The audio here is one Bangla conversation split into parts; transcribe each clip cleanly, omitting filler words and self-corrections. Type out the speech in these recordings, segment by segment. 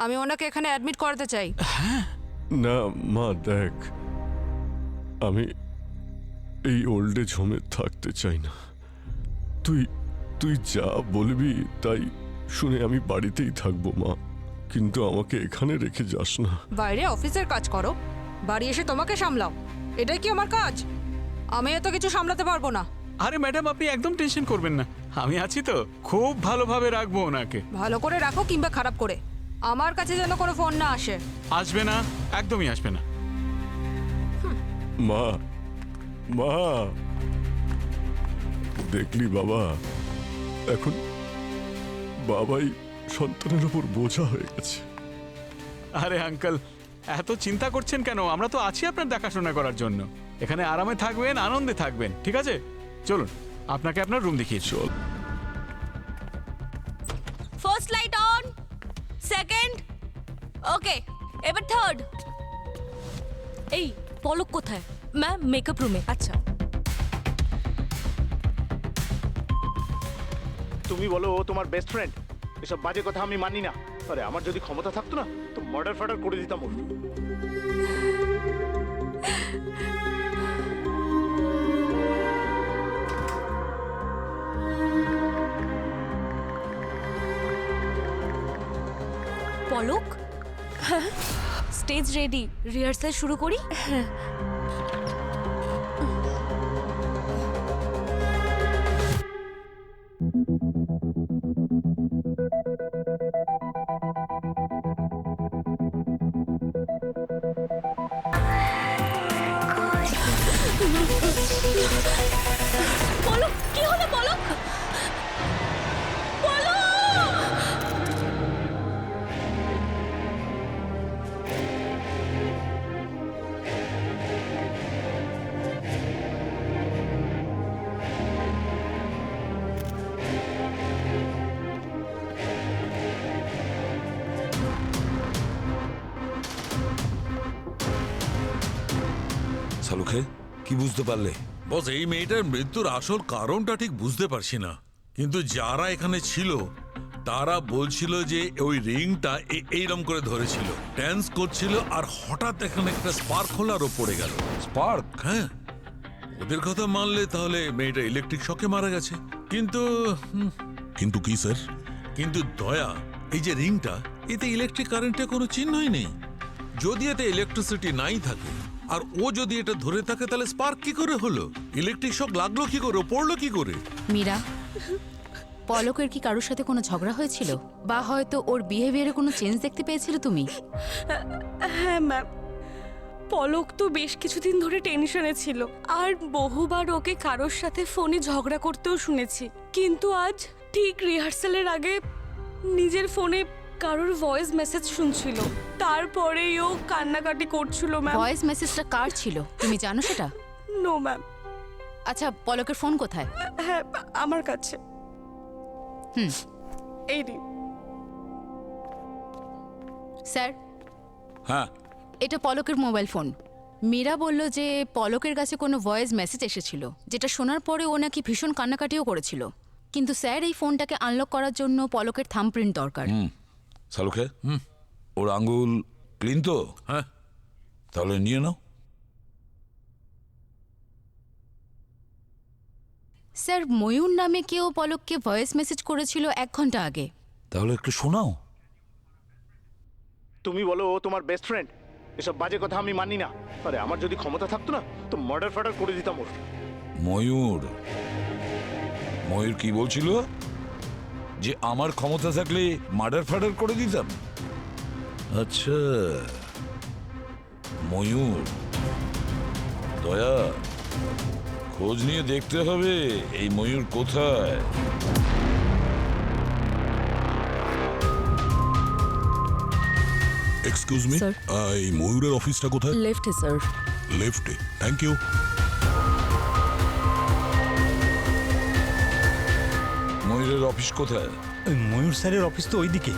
আমি ওনাকে এখানে অ্যাডমিট করাতে চাই। না মা দেখ, আমি এই ওল্ড এজ হোমে থাকতে চাই না। তুই তুই যা বলবি তাই শুনে আমি বাড়িতেই থাকবো মা, কিন্তু আমাকে এখানে রেখে যাস না। বাইরে অফিসের কাজ করো, বাড়ি এসে তোমাকে সামলাও, এটাই কি আমার কাজ? আমি এত কিছু সামলাতে পারবো না। আরে ম্যাডাম, আপনি একদম টেনশন করবেন না, আমি আছি তো, খুব ভালোভাবে রাখবো ওনাকে। ভালো করে রাখো কিংবা খারাপ করে, আমার কাছে যেন কোনো ফোন না আসে। আসবে না, একদমই আসবে না। মা মা, দেখলি বাবা, এখন বাবাই সন্তানের উপর বোঝা হয়ে গেছে। আরে আঙ্কেল, এত চিন্তা করছেন কেন? আমরা তো আছি আপনার দেখাশোনা করার জন্য। এখানে আরামে থাকবেন, আনন্দে থাকবেন, ঠিক আছে? চলুন, আপনাকে আপনার রুম দেখিয়ে চল। ফার্স্ট লাইট অন, সেকেন্ড, ওকে, এবার থার্ড। এই পলক কোথায়? ম্যাম মেকআপ রুমে। আচ্ছা, তুমি বলো ও তোমার বেস্ট ফ্রেন্ড, এসব বাজে কথা আমি মানি না। আরে আমার যদি ক্ষমতা থাকতো না তো মার্ডার ফার্ডার করে দিতাম ওর। পলক, স্টেজ রেডি, রিহার্সাল শুরু করি। পলক, কি হলো পলক? পলক! শালুখে, কি বুঝতে পারলে? বস, এই মেয়েটার মৃত্যুর আসল কারণটা ঠিক বুঝতে পারছি না, কিন্তু যারা এখানে ছিল তারা বলছিল যে ওই রিংটা এইরকম করে ধরেছিল, ড্যান্স করছিল, আর হঠাৎ এখানে একটা স্পার্ক হলো আর ও পড়ে গেল। স্পার্ক? হ্যাঁ, ওদের কথা মানলে তাহলে মেয়েটা ইলেকট্রিক শকে মারা গেছে। কিন্তু কিন্তু কি স্যার? কিন্তু দয়া, এই যে রিংটা, এতে ইলেকট্রিক কারেন্টের কোনো চিহ্নই নেই। যদি এতে ইলেকট্রিসিটি নাই থাকে আর ও যদি এটা ধরে থাকে, তাহলে স্পার্ক কি করে হলো? ইলেকট্রিক শক লাগলো কি করে, ও পড়লো কি করে? মীরা, পলকের কি কারোর সাথে কোনো ঝগড়া হয়েছিল, বা হয়তো ওর বিহেভিয়ারে কোনো চেঞ্জ দেখতে পেয়েছিলে তুমি? হ্যাঁ ম্যাম, পলক তো বেশ কিছুদিন ধরে টেনশনে ছিল, আর বহুবার ওকে কারোর সাথে ফোনে ঝগড়া করতেও শুনেছি। কিন্তু আজ ঠিক রিহার্সালের আগে নিজের ফোনে কারোর ভয়েস মেসেজ শুনছিল, তারপরেই ও কান্নাকাটি করছিল ম্যাম। ভয়েস মেসেজটা কার ছিল তুমি জানো সেটা? No ma'am. আচ্ছা, পলকের ফোন কোথায়? হ্যাঁ, আমার কাছে। হুম, এই রে। স্যার, হ্যাঁ, এটা পলকের মোবাইল ফোন। মীরা বলল যে পলকের কাছে কোনো ভয়েস মেসেজ এসেছিল, যেটা শোনার পরে ও নাকি ভীষণ কান্নাকাটিও করেছিল। কিন্তু স্যার, এই ফোনটাকে আনলক করার জন্য পলকের থাম্বপ্রিন্ট দরকার। শালুখে, ওর আঙ্গুল ক্লিন তো? হ্যাঁ। তাহলে নিয়ে নাও। স্যার, ময়ূর নামে কেউ পলককে ভয়েস মেসেজ করেছিল 1 ঘন্টা আগে। তাহলে একটু শোনাও। তুমি বলো ও তোমার বেস্ট ফ্রেন্ড, এসব বাজে কথা আমি মানি না। আরে আমার যদি ক্ষমতা থাকতো না তো মার্ডার ফার্ডার করে দিতাম ওর। ময়ূর? ময়ূর কি বলছিল? যে আমার ক্ষমতা থাকলে মার্ডার ফার্ডার করে দিতাম? আচ্ছা, ময়ূর। দয়া, খোঁজ নিয়ে দেখতে হবে এই ময়ূর কোথায়। Excuse me, Sir. এই ময়ূরের অফিসটা কোথায়? লেফটে স্যার। লেফটে, থ্যাংক ইউ। ময়ূরের অফিস কোথায়? ময়ূর স্যারের অফিস তো ওইদিকে।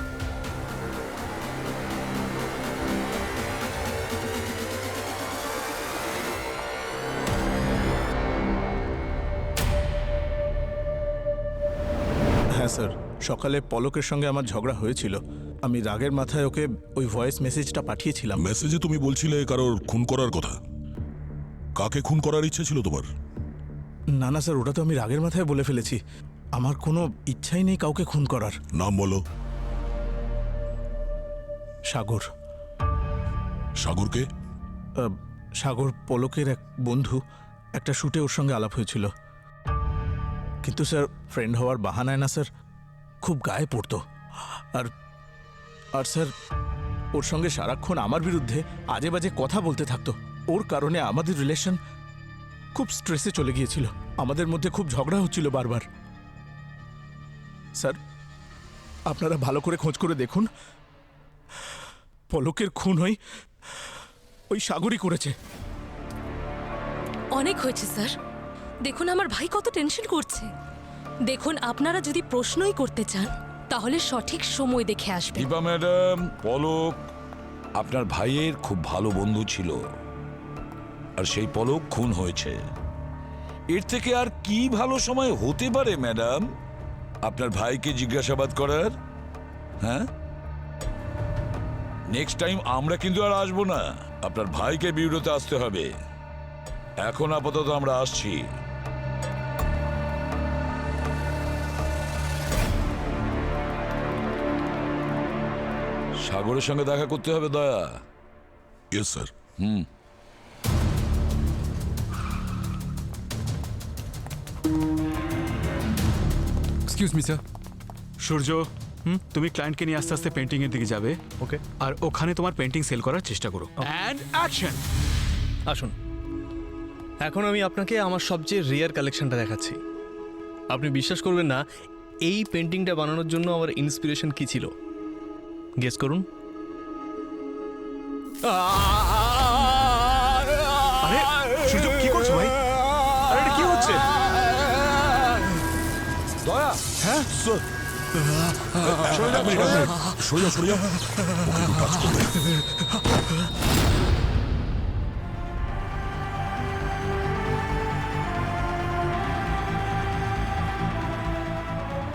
হ্যাঁ স্যার, সকালে পলকের সঙ্গে আমার ঝগড়া হয়েছিল। আমি রাগের মাথায় ওকে ওই ভয়েস মেসেজটা পাঠিয়েছিলাম। মেসেজে তুমি বলছিলে কারোর খুন করার কথা। কাকে খুন করার ইচ্ছে ছিল তোমার? না না স্যার, ওটা তো আমি রাগের মাথায় বলে ফেলেছি। আমার কোনো ইচ্ছাই নেই কাউকে খুন করার। নাম বলো। সাগর। সাগরকে? সাগর পলকের এক বন্ধু। একটা শুটে ওর সঙ্গে আলাপ হয়েছিল, কিন্তু স্যার ফ্রেন্ড হওয়ার বাহানায় না স্যার খুব গায়ে পড়তো। আর আর স্যার ওর সঙ্গে সারাক্ষণ আমার বিরুদ্ধে আজে বাজে কথা বলতে থাকতো। ওর কারণে আমাদের রিলেশন খুব স্ট্রেসে চলে গিয়েছিল। আমাদের মধ্যে খুব ঝগড়া হচ্ছিল বারবার। স্যার আপনারা ভালো করে খোঁজ করে দেখুন, পলকের খুন ওই সাগরই করেছে। অনেক হয়েছে স্যার, দেখুন আমার ভাই কত টেনশন করছে। দেখুন আপনারা যদি প্রশ্নই করতে চান তাহলে সঠিক সময় দেখে আসবেন। দীপা ম্যাডাম, পলক আপনার ভাইয়ের খুব ভালো বন্ধু ছিল, আর সেই পলক খুন হয়েছে। এর থেকে আর কি ভালো সময় হতে পারে ম্যাডাম আপনার ভাইকে জিজ্ঞাসাবাদ করার? হ্যাঁ, নেক্সট টাইম আমরা কিন্তু আর আসবো না। আপনার ভাইকে বিউরোতে আসতে হবে। এখন আপাতত আমরা আসছি। সাগরের সঙ্গে দেখা করতে হবে Daya. Yes sir. Excuse me sir. Surya, তুমি ক্লায়েন্টকে নিয়ে আস্তে আস্তে পেন্টিং এর দিকে যাবে। ওকে, আর ওখানে তোমার পেন্টিং সেল করার চেষ্টা করো। And action. আসুন। এখন আমি আপনাকে আমার সবচেয়ে রেয়ার কালেকশনটা দেখাচ্ছি। আপনি বিশ্বাস করবেন না এই পেন্টিংটা বানানোর জন্য আমার ইন্সপিরেশন কি ছিল। গেস করুন। আরে সূর্য, কি করছো ভাই? আরে এটা কি হচ্ছে? দয়া, হ্যাঁ স্যার। সরে যাও। ওকে একটু টাচ করবে।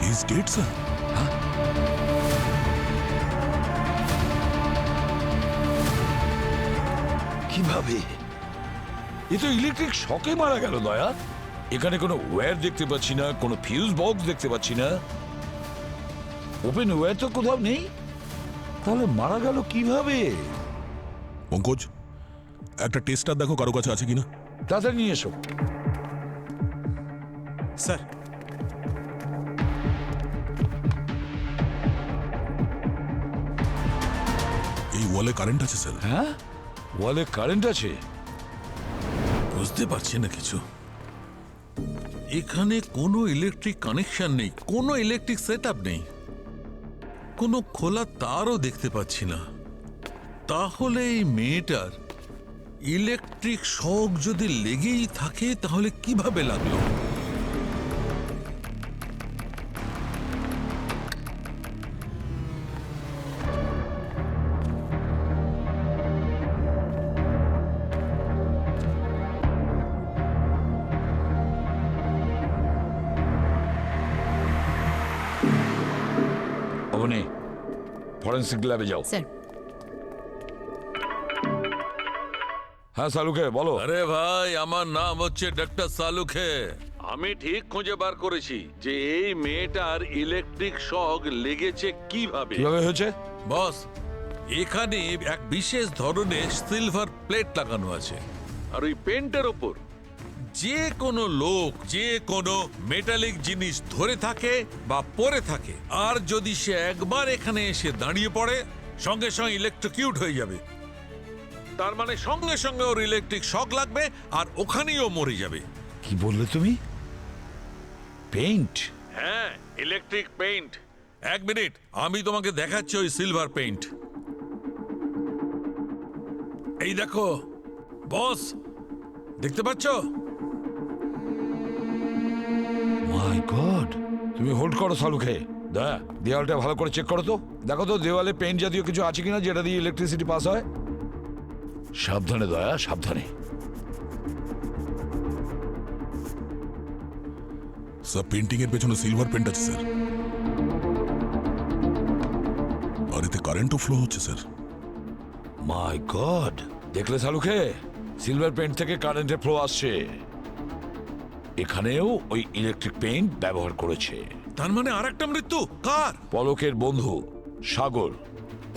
He's dead, sir. কিভাবে? এ তো ইলেকট্রিক শকে মারা গেল দয়া। এখানে কোনো ওয়্যার দেখতে পাচ্ছি না, কোনো ফিউজ বক্স দেখতে পাচ্ছি না, ওপেন ওয়্যার তো কোথাও নেই। তাহলে মারা গেল কিভাবে? পঙ্কজ, একটা টেস্টার দেখো কারো কাছে আছে কিনা। তাড়াতাড়ি নিয়ে এসো। স্যার, এই ওয়ালে কারেন্ট আছে স্যার। হ্যাঁ, ওয়ালে কারেন্ট আছে? বুঝতে পারছি না কিছু। এখানে কোনো ইলেকট্রিক কানেকশন নেই, কোনো ইলেকট্রিক সেটআপ নেই, কোনো খোলা তারও দেখতে পাচ্ছি না। তাহলে এই মেয়েটার ইলেকট্রিক শক যদি লেগেই থাকে তাহলে কিভাবে লাগলো? অবনী, ফরেন্সিক ল্যাবে যাও। স্যার। হ্যাঁ সালুকে বলো। আরে ভাই, আমার নাম হচ্ছে ডক্টর সালুখে। আমি ঠিক খুঁজে বার করেছি যে এই মেয়েটার ইলেকট্রিক শক লেগেছে কিভাবে। কিভাবে হয়েছে? বস, এখানে এক বিশেষ ধরনের সিলভার প্লেট লাগানো আছে, আর ওই পেন্টের ওপর যে কোনো লোক যে কোনো মেটালিক জিনিস ধরে থাকে বা পরে থাকে, আর যদি সে একবার এখানে এসে দাঁড়িয়ে পড়ে সঙ্গে সঙ্গে ইলেকট্রিকিউট হয়ে যাবে। তার মানে সঙ্গে সঙ্গে ওর ইলেকট্রিক শক লাগবে আর ওখানেই ও মরে যাবে। কি বললে তুমি? পেইন্ট? হ্যাঁ, ইলেকট্রিক পেইন্ট। এক মিনিট, আমি তোমাকে দেখাচ্ছি ওই সিলভার পেইন্ট। এই দেখো বস, দেখতে পাচ্ছ? মাই গড! তুমি হোল্ড করো সালুকে। দয়া, দেওয়ালটা ভালো করে চেক করো তো, দেখো তো দেওয়ালে পেইন্ট জাতীয় কিছু আছে কিনা যেটা দিয়ে ইলেকট্রিসিটি পাস হয়। সাবধানে দয়া, সাবধানে। স্যার, পেন্টিং এর পেছনে সিলভার পেন্ট আছে স্যার। আর এতে কারেন্টও ফ্লো হচ্ছে স্যার। মাই গড, দেখলে শালুকে, সিলভার পেন্ট থেকে কারেন্টের ফ্লো আসছে। এখানেও ওই ইলেকট্রিক পেইন্ট ব্যবহার করেছে। তার মানে আর একটা মৃত্যু কার? পলকের বন্ধু সাগর।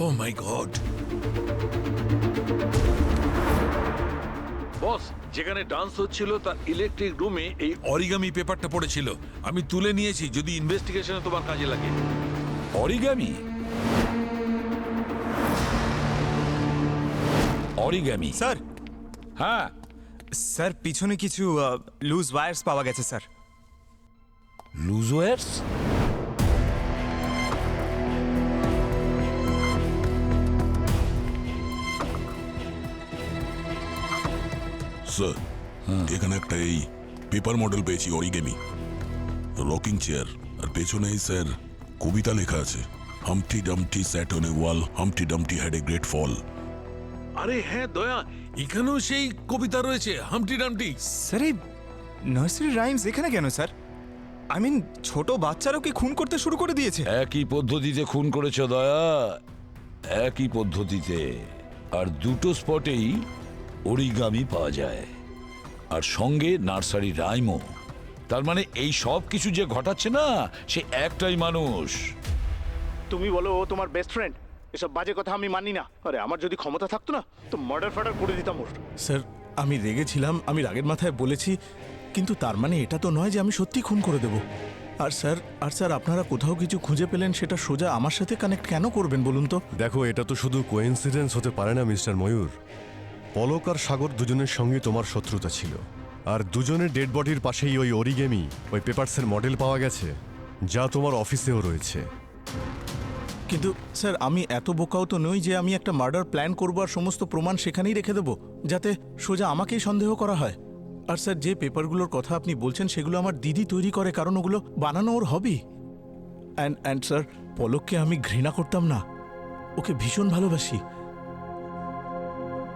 ও মাই গড। বস, যেখানে ডান্স হচ্ছিল তার ইলেকট্রিক রুমে এই অরিগামি পেপারটা পড়েছিল। আমি তুলে নিয়েছি, যদি ইনভেস্টিগেশনে তোমার কাজে লাগে। অরিগামি? অরিগামি? স্যার, হ্যাঁ স্যার পিছনে কিছু লুজ ওয়্যারস পাওয়া গেছে স্যার। Loose wires? স্যার, এখানে একটা এই পেপার মডেল পেয়েছি অরিগেমি, রকিং চেয়ার, আর পেছনেই স্যার কবিতা লেখা আছে, Humpty Dumpty sat on a wall, Humpty Dumpty had a great fall. আরে হ্যাঁ দয়া, এখানেও সেই কবিতা রয়েছে, হামটি ডামটি। স্যার এই নার্সারি রাইমস এখানে কেন স্যার? আই মিন ছোট বাচ্চারাও কি খুন করতে শুরু করে দিয়েছে? একই পদ্ধতিতে খুন করেছে দয়া, একই পদ্ধতিতে। আর দুটো স্পটেই অরিগামি পাওয়া যায়, আর সঙ্গে নার্সারি রাইমও। তার মানে এই সব কিছু যে ঘটাচ্ছে না, সে একটাই মানুষ। তুমি বলো ও তোমার বেস্ট ফ্রেন্ড? এসব বাজে কথা আমি মানি না। আরে আমার যদি ক্ষমতা থাকতো না তো মার্ডার ফার্ডার করে দিতাম ওর। স্যার, আমি রেগেছিলাম, আমি রাগের মাথায় বলেছি, কিন্তু তার মানে এটা তো নয় যে আমি সত্যি খুন করে দেব। আর স্যার আপনারা কোথাও কিছু খুঁজে পেলেন সেটা সোজা আমার সাথে কানেক্ট কেন করবেন বলুন তো? দেখো, এটা তো শুধু কোইন্সিডেন্স হতে পারে না মিস্টার ময়ূর। পলক আর সাগর দুজনের সঙ্গে তোমার শত্রুতা ছিল, আর দুজনের ডেড বডির পাশেই ওই অরিগেমি, ওই পেপারসের মডেল পাওয়া গেছে, যা তোমার অফিসেও রয়েছে। কিন্তু স্যার আমি এত বোকাও তো নই যে আমি একটা মার্ডার প্ল্যান করবো আর সমস্ত প্রমাণ সেখানেই রেখে দেবো যাতে সোজা আমাকেই সন্দেহ করা হয়। আর স্যার যে পেপারগুলোর কথা আপনি বলছেন সেগুলো আমার দিদি তৈরি করে, কারণ ওগুলো বানানো ওর হবি। অ্যান্ড স্যার, পলককে আমি ঘৃণা করতাম না, ওকে ভীষণ ভালোবাসি।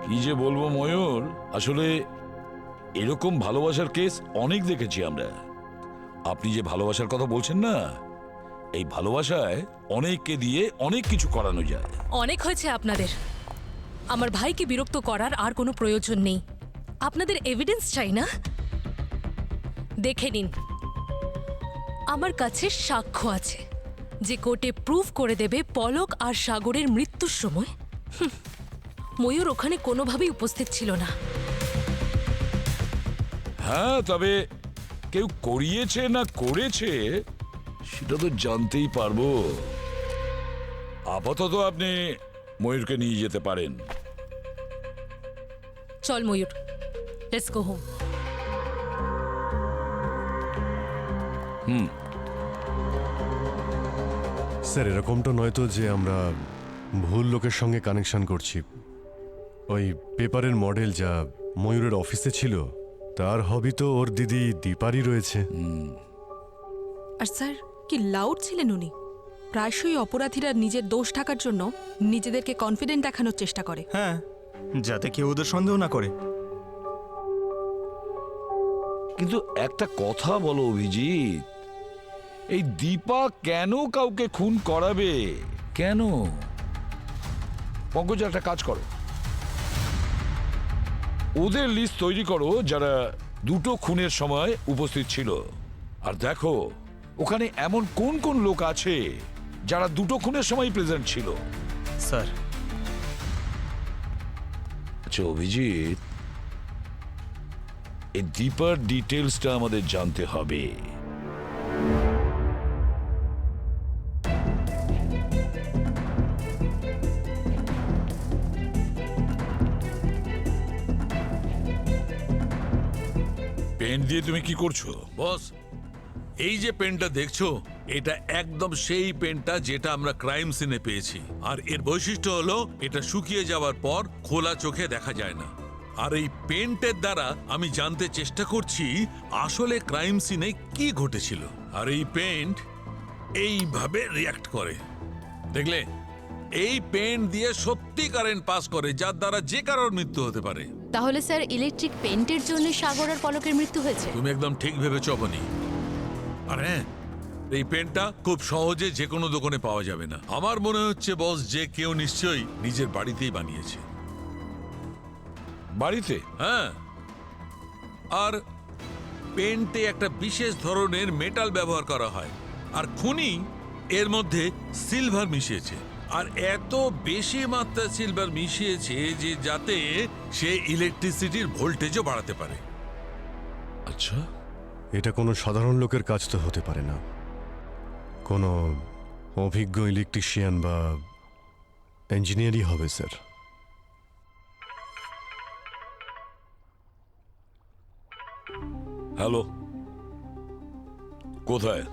কি যে বলবো ময়ূর, আসলে এরকম ভালোবাসার কেস অনেক দেখেছি আমরা। আপনি যে ভালোবাসার কথা বলছেন না, এই ভালোবাসায় অনেককে দিয়ে অনেক কিছু করানো যায়। অনেক হয়েছে আপনাদের। আমার ভাইকে বিরক্ত করার আর কোনো প্রয়োজন নেই। আপনাদের এভিডেন্স চাই না? দেখে নিন, আমার কাছে সাক্ষ্য আছে যে কোর্টে প্রুফ করে দেবে পলক আর সাগরের মৃত্যুর সময় ময়ূর ওখানে কোনোভাবেই উপস্থিত ছিল না। হ্যাঁ, তবে কেউ করিয়েছে না করেছে সেটা তো জানতেই পারবো। আপাতত আপনি ময়ূরকে নিয়ে যেতে পারেন। চল ময়ূর, লেটস গো হোম। স্যার, এরকমটা নয় তো যে আমরা ভুল লোকের সঙ্গে কানেকশন করছি। ওই পেপারের মডেল যা ময়ূরের অফিসে ছিল, তার হবি তো ওর দিদি দীপারই রয়েছে। আর স্যার, কি লাউড ছিলেন উনি। প্রায়শই অপরাধীরা নিজের দোষ ঢাকার জন্য নিজেদেরকে কনফিডেন্ট দেখানোর চেষ্টা করে। হ্যাঁ, যাতে কেউ ওদের সন্দেহ না করে। কিন্তু একটা কথা বলো অভিজিৎ, এই দীপা কেন কাউকে খুন করাবে? কেন? পঙ্কজ, একটা কাজ করো, ওদের লিস্ট তৈরি করো যারা দুটো খুনের সময় উপস্থিত ছিল, আর দেখো ওখানে এমন কোন কোন লোক আছে যারা দুটো খুনের সময় প্রেজেন্ট ছিল। স্যার, আচ্ছা অভিজিৎ, এই দীপার ডিটেলসটা আমাদের জানতে হবে। পেন দিয়ে তুমি কি করছো? বস, এই যে পেনটা দেখছো, এটা একদম সেই পেনটা যেটা আমরা ক্রাইম সিনে পেয়েছি। আর এর বৈশিষ্ট্য হলো এটা শুকিয়ে যাওয়ার পর খোলা চোখে দেখা যায় না। আর এই পেন্টের দ্বারা আমি জানতে চেষ্টা করছি আসলে ক্রাইম সিনে কি ঘটেছিল। আর এই পেন্ট এইভাবে রিয়াক্ট করে, দেখলে? এই পেন দিয়ে সত্যি কারেন্ট পাস করে, যার দ্বারা যে কারোর মৃত্যু হতে পারে। তাহলে স্যার ইলেকট্রিক পেন্টের জন্য সাগর আর পলকের মৃত্যু হয়েছে? তুমি একদম ঠিক ভেবেছ অবনী। আর হ্যাঁ, এই পেনটা খুব সহজে যে কোনো দোকানে পাওয়া যাবে না। আমার মনে হচ্ছে বস যে কেউ নিশ্চয়ই নিজের বাড়িতেই বানিয়েছে। বাড়িতে? হ্যাঁ, আর পেন্টে একটা বিশেষ ধরনের মেটাল ব্যবহার করা হয়, আর খুনি এর মধ্যে সিলভার মিশিয়েছে, আর এত বেশি মাত্রা সিলভার মিশিয়েছে যে যাতে সে ইলেকট্রিসিটির ভোল্টেজও বাড়াতে পারে। আচ্ছা, এটা কোনো সাধারণ লোকের কাজ তো হতে পারে না। কোনো অভিজ্ঞ ইলেকট্রিশিয়ান বা ইঞ্জিনিয়ারই হবে স্যার। হ্যালো, কোথায়?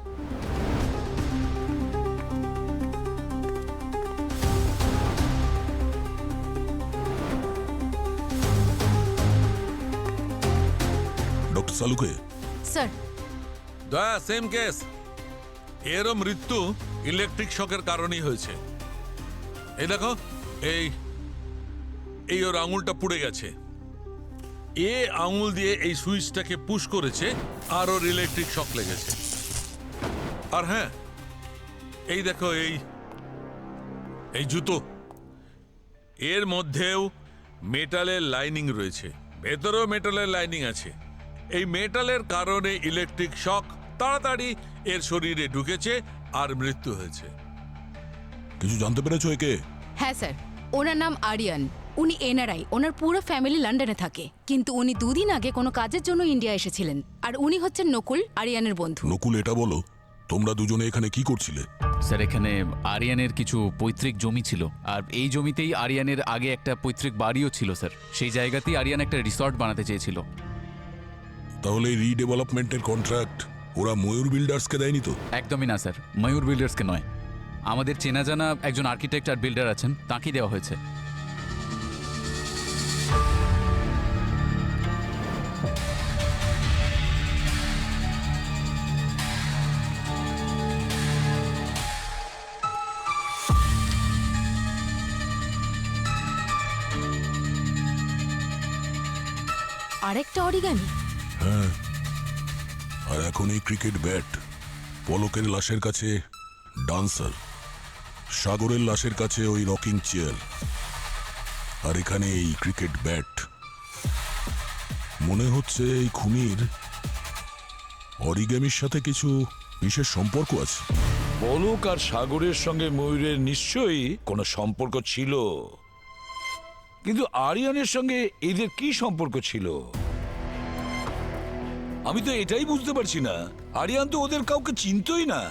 ডক্টর সালুকে, স্যার, দয়া, সেম কেস। এরও মৃত্যু ইলেকট্রিক শকের কারণেই হয়েছে। এই দেখো, এই ওর আঙুলটা পুড়ে গেছে। এ আঙুল দিয়ে এই সুইচটাকে পুশ করেছে আর ওর ইলেকট্রিক শক লেগেছে। আর হ্যাঁ, এই দেখো, এই জুতো, এর মধ্যেও মেটালের লাইনিং রয়েছে, ভেতরেও মেটালের লাইনিং আছে। এই মেটালের কারণে ইলেকট্রিক শক তাড়াতাড়ি এর শরীরে ঢুকেছে আর মৃত্যু হয়েছে। কিছু জানতে পেরেছো একে? হ্যাঁ স্যার, ওনার নাম আরিয়ান। উনি এনআরআই, ওনার পুরো ফ্যামিলি লন্ডনে থাকে, কিন্তু উনি 2 দিন আগে কোনো কাজের জন্য ইন্ডিয়া এসেছিলেন। আর উনি হচ্ছেন নকুল, আরিয়ানের বন্ধু। নকুল, এটা বলো তোমরা দুজনে এখানে কি করছিলে? স্যার, এখানে আরিয়ানের কিছু পৈতৃক জমি ছিল, আর এই জমিতেই আরিয়ানের আগে একটা পৈতৃক বাড়িও ছিল স্যার। সেই জায়গাতেই আরিয়ান একটা রিসর্ট বানাতে চেয়েছিল। তাহলে এই রিডেভেলপমেন্টের কন্ট্রাক্ট ওরা ময়ূর বিল্ডার্সকে দেয়নি তো? একদমই না স্যার, ময়ূর বিল্ডার্সকে নয়। আমাদের চেনা জানা একজন আর্কিটেক্ট আর বিল্ডার আছেন, তাঁকেই দেওয়া হয়েছে। আরেকটা অরিগামি? হ্যাঁ, আর এখন এই ক্রিকেট ব্যাট, পলকের লাশের কাছে ডান্সার, সাগরের লাশের কাছে ওই রকিং চেয়ার, আর এখানে এই ক্রিকেট ব্যাট। মনে হচ্ছে এই খুনির অরিগামির সাথে কিছু বিশেষ সম্পর্ক আছে। পলক আর সাগরের সঙ্গে ময়ূরের নিশ্চয়ই কোনো সম্পর্ক ছিল, কিন্তু আরিয়ানের সঙ্গে এদের কি সম্পর্ক ছিল আমি তো এটাই বুঝতে পারছি না। আরিয়ান তো ওদের কাউকে চিনতই না।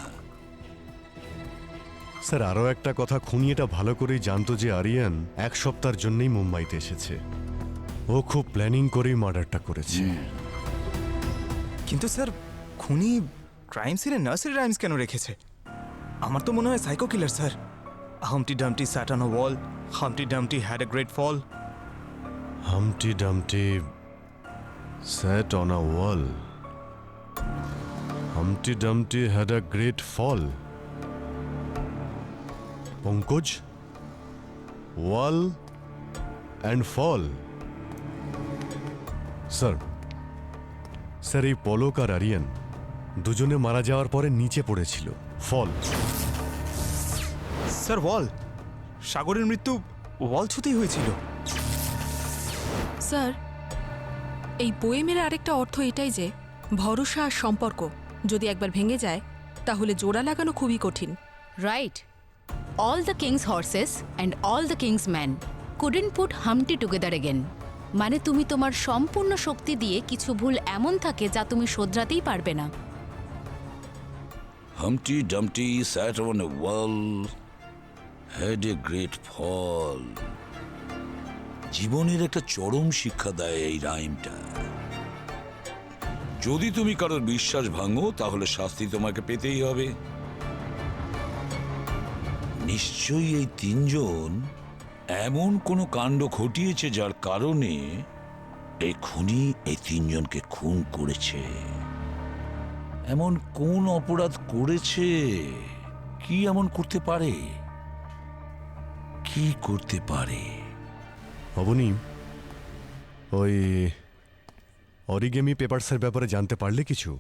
স্যার, আরও একটা কথা, খুনি এটা ভালো করেই জানতো যে আরিয়ান 1 সপ্তাহের জন্যই মুম্বাইতে এসেছে। ও খুব প্ল্যানিং করেই মার্ডারটা করেছে। কিন্তু স্যার, খুনি ক্রাইম সিনে নার্সারি রাইমস কেন রেখেছে? আমার তো মনে হয় psycho killer sir. Humpty Dumpty sat on a wall, Humpty Dumpty had a great fall. Humpty Dumpty sat on a wall. Humpty Dumpty had a great fall. Pankaj, wall and fall. Sir, এই পলক আর আরিয়ান দুজনে মারা যাওয়ার পরে নিচে পড়েছিল, ফল। স্যার, ওয়াল, সাগরের মৃত্যু ওয়াল ছুতেই হয়েছিল। স্যার, এই পোয়েমের আরেকটা অর্থ এটাই যে ভরসা আর সম্পর্ক যদি একবার ভেঙে যায় তাহলে জোড়া লাগানো খুবই কঠিন। Right. All the king's horses and all the king's man couldn't put Humpty together again. মানে তুমি তোমার সম্পূর্ণ শক্তি দিয়ে কিছু ভুল এমন থাকে যা তুমি শোধরাতেই পারবে না। হামটি Dumpty sat on a wall, had a great fall. জীবনের একটা চরম শিক্ষা দেয় এই রাইমটা। যদি তুমি কারোর বিশ্বাস ভাঙো তাহলে শাস্তি তোমাকে পেতেই হবে। নিশ্চয়ই এই 3 জন এমন কোনো কাণ্ড ঘটিয়েছে যার কারণে এই খুনি এই 3 জনকে খুন করেছে। এমন কোন অপরাধ করেছে? কি এমন করতে পারে? কি করতে পারে? অবনী, ওই অরিগেমি পেপারসের ব্যাপারে জানতে পারলে কিছু?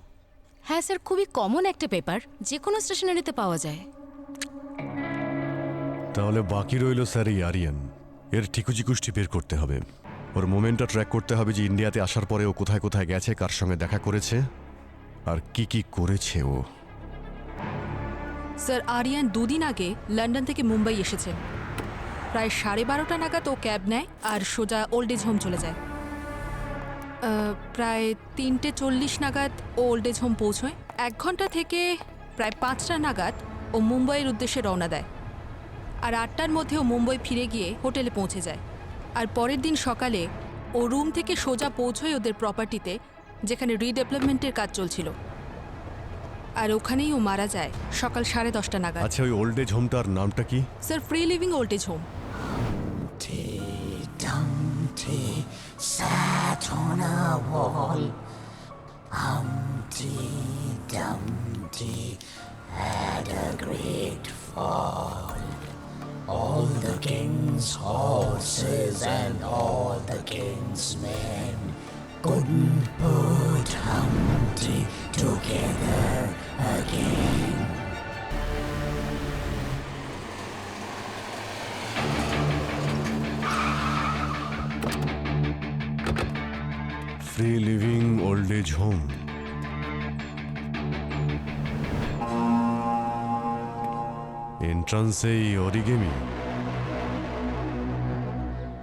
হ্যাঁ স্যার, খুবই কমন একটা পেপার, যে কোনো স্টেশনারিতে পাওয়া যায়। তাহলে বাকি রইল স্যার এই আরিয়ান। এর ঠিকুজিকুষ্টি বের করতে হবে। ওর মোমেন্টটা ট্র্যাক করতে হবে যে ইন্ডিয়াতে আসার পরে ও কোথায় কোথায় গেছে, কার সঙ্গে দেখা করেছে আর কি কি করেছে ও। স্যার, আরিয়ান 2 দিন আগে লন্ডন থেকে মুম্বাই এসেছে। প্রায় 12:30 নাগাদ ও ক্যাব নেয় আর সোজা ওল্ড এজ হোম চলে যায়। প্রায় 3:40 নাগাদ ও ওল্ড এজ হোম পৌঁছয়। 1 ঘন্টা থেকে প্রায় 5টা নাগাদ ও মুম্বাইয়ের উদ্দেশ্যে রওনা দেয়। আর 8টার মধ্যে ও মুম্বাই ফিরে গিয়ে হোটেলে পৌঁছে যায়। আর পরের দিন সকালে ও রুম থেকে সোজা পৌঁছয় ওদের প্রপার্টিতে, যেখানে রিডেভেলপমেন্টের কাজ চলছিল। আর ওখানেই ও মারা যায় সকাল 10:30 নাগাদ। আচ্ছা, ওই ওল্ড এজ হোমটার নামটা কি? Sir, free living old age home. Sat on a wall. Humpty Dumpty had a great fall. All the king's horses and all the king's men couldn't put Humpty together again. Free living old age home. এন্ট্রান্সেই অরিগেমি।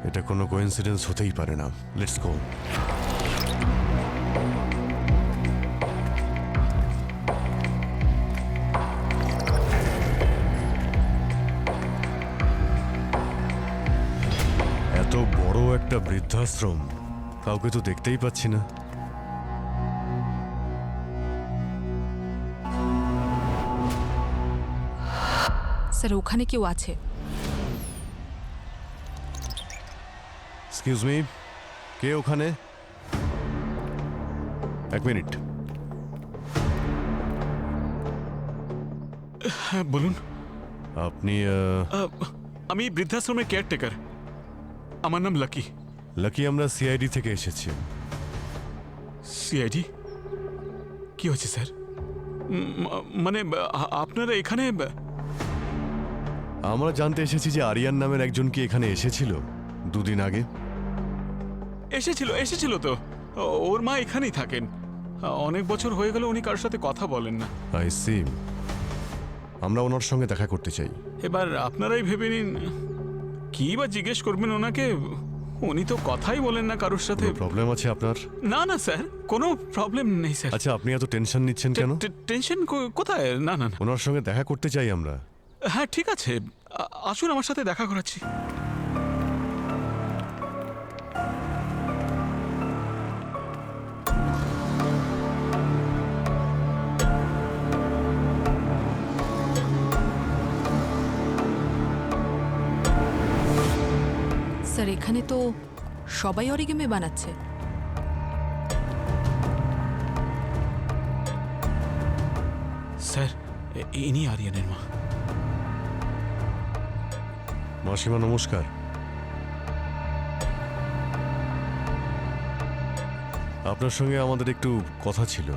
এটা কোনো কোইন্সিডেন্স হতেই পারে না। Let's go. এত বড় একটা বৃদ্ধাশ্রম, কাউকে তো দেখতেই পাচ্ছি না। স্যার, ওখানে কেউ আছে। এক্সকিউজ মি, কে ওখানে? 1 মিনিট। হ্যাঁ, বলুন। আপনি আমি বৃদ্ধাশ্রমের কেয়ারটেকার। আমার নাম লাকি। লাকি, আমরা সিআইডি থেকে এসেছি। সিআইডি? কি হচ্ছে স্যার? মানে আপনারা এখানে? আমরা জানতে এসেছি যে আরিয়ান নামের একজন কি এখানে এসেছিল 2 দিন আগে। এসেছিল তো। ওর মা এখানেই থাকেন। অনেক বছর হয়ে গেল উনি কারোর সাথে কথা বলেন না। I see. আমরা ওনার সঙ্গে দেখা করতে চাই। এবার আপনারাই ভেবে নিন কি বা জিজ্ঞেস করবেন ওনাকে। উনি তো কথাই বলেন না কারোর সাথে। প্রবলেম আছে আপনার? না না স্যার, কোনো প্রবলেম নেই স্যার। আচ্ছা, আপনি এত টেনশন নিচ্ছেন কেন? টেনশন কোথায়? না না না। ওনার সঙ্গে দেখা করতে চাই আমরা। হ্যাঁ, ঠিক আছে, আসুন, আমার সাথে দেখা করাচ্ছি। স্যার, এখানে তো সবাই অরিগেমি বানাচ্ছে। স্যার, ইনি আরিয়ানের মা। মাসিমা, নমস্কার। আপনার সঙ্গে আমাদের একটু কথা ছিল।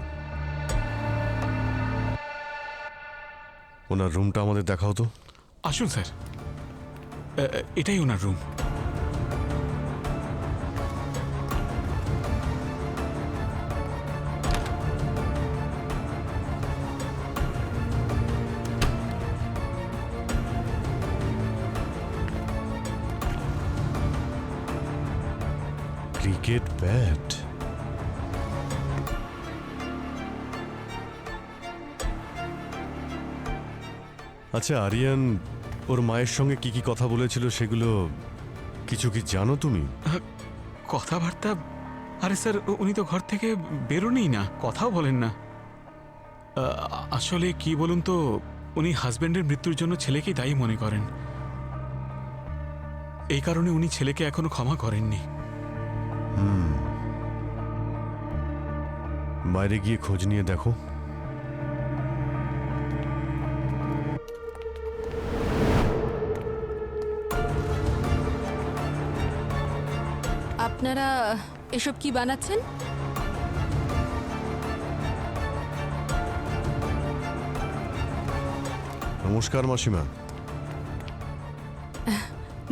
ওনার রুমটা আমাদের দেখাও তো। আসুন স্যার, এটাই ওনার রুম। Cricket bat. আচ্ছা, আরিয়ান ওর মায়ের সঙ্গে কি কি কথা বলেছিল সেগুলো কিছু কি জানো তুমি? কথাবার্তা? আরে স্যার, উনি তো ঘর থেকে বেরোনই না, কথাও বলেন না। আসলে কি বলুন তো, উনি হাজবেন্ডের মৃত্যুর জন্য ছেলেকেই দায়ী মনে করেন। এই কারণে উনি ছেলেকে এখনো ক্ষমা করেননি। বাইরে গিয়ে খোঁজ নিয়ে দেখো। আপনারা এসব কি বানাচ্ছেন? নমস্কার মাসিমা।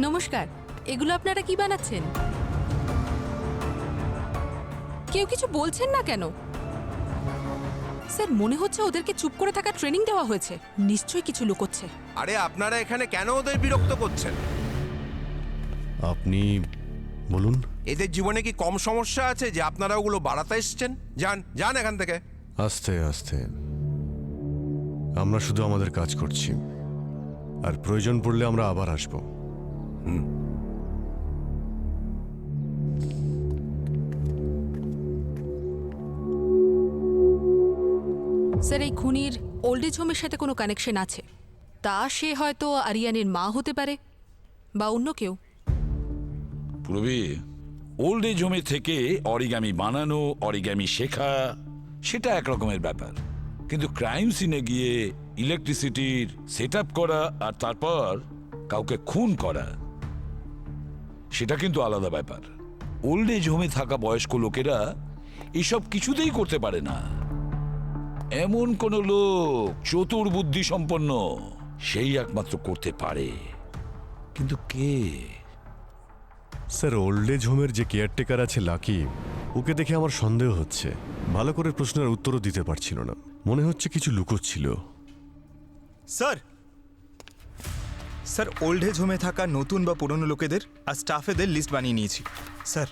নমস্কার। এগুলো আপনারা কি বানাচ্ছেন? কেউ কিছু বলছেন না কেন? স্যার, মনে হচ্ছে ওদেরকে চুপ করে থাকা ট্রেনিং দেওয়া হয়েছে। নিশ্চয়ই কিছু লুকোচ্ছে। আরে আপনারা এখানে কেন ওদের বিরক্ত করছেন? আপনি বলুন। এদের জীবনে কি কম সমস্যা আছে যে আপনারা ওগুলো বাড়াতে এসছেন? যান যান এখান থেকে। আস্তে আস্তে, আমরা শুধু আমাদের কাজ করছি, আর প্রয়োজন পড়লে আমরা আবার আসব। স্যার, এই খুনির ওল্ড এজ হোমের সাথে কোনো কানেকশন আছে। তা সে হয়তো আরিয়ানের মা হতে পারে, বা অন্য কেউ। পূর্বে ওল্ড এজ হোমে থেকে অরিগামি বানানো, অরিগামি শেখা, সেটা এক রকমের ব্যাপার। কিন্তু ক্রাইম সিনে গিয়ে ইলেকট্রিসিটির সেট আপ করা আর তারপর কাউকে খুন করা, সেটা কিন্তু আলাদা ব্যাপার। ওল্ড এজ হোমে থাকা বয়স্ক লোকেরা এসব কিছুতেই করতে পারে না। এমন কোন লোক চতুর বুদ্ধি সম্পন্ন, সেই একমাত্র করতে পারে। কিন্তু কে? স্যার, ওল্ড এজ হোমের যে কেয়ারটেকার আছে লাকি, ওকে দেখে আমার সন্দেহ হচ্ছে। ভালো করে প্রশ্নের উত্তরও দিতে পারছিল না। মনে হচ্ছে কিছু লুকোচ্ছিল। স্যার, স্যার ওল্ড এজ হোমে থাকা নতুন বা পুরনো লোকেদের আর স্টাফেদের লিস্ট বানিয়ে নিয়েছি। স্যার,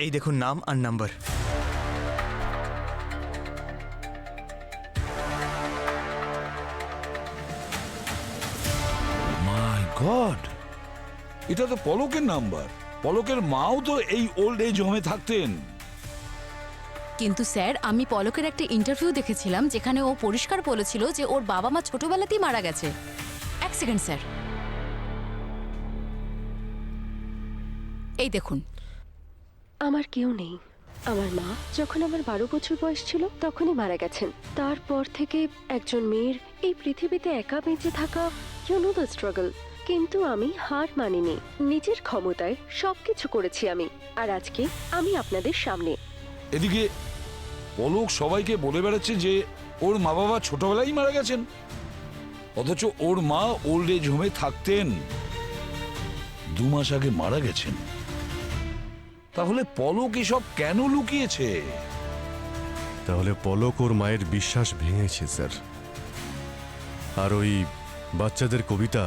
এই দেখুন নাম আর নাম্বার। মাই গড, এটা তো পলকের নাম্বার। পলকের মাও তো এই ওল্ড এজ হোমে থাকতেন। কিন্তু স্যার, আমি পলকের একটা ইন্টারভিউ দেখেছিলাম যেখানে ও পরিষ্কার বলেছিল যে ওর বাবা মা ছোটবেলাতেই মারা গেছে। এক সেকেন্ড স্যার, এই দেখুন। আমার কেউ নেই। আমার মা যখন আমার 12 বছর বয়স ছিল তখনই মারা গেছেন। তারপর থেকে একজন মেয়ের এই পৃথিবীতে একা বেঁচে থাকা, ইউ নো দ্য স্ট্রাগল। কিন্তু আমি হার মানিনি। নিজের ক্ষমতায় সবকিছু করেছি আমি, আর আজকে আমি আপনাদের সামনে। এদিকে পলক সবাইকে বলে বেড়াচ্ছে যে ওর মা বাবা ছোটবেলায় মারা গেছেন, অথচ ওর মা ওল্ড এজ হোমে থাকতেন, 2 মাস আগে মারা গেছেন। তাহলে পলক এসব কেন লুকিয়েছে? তাহলে পলক ওর মায়ের বিশ্বাস ভেঙেছে স্যার। আর ওই বাচ্চাদের কবিতা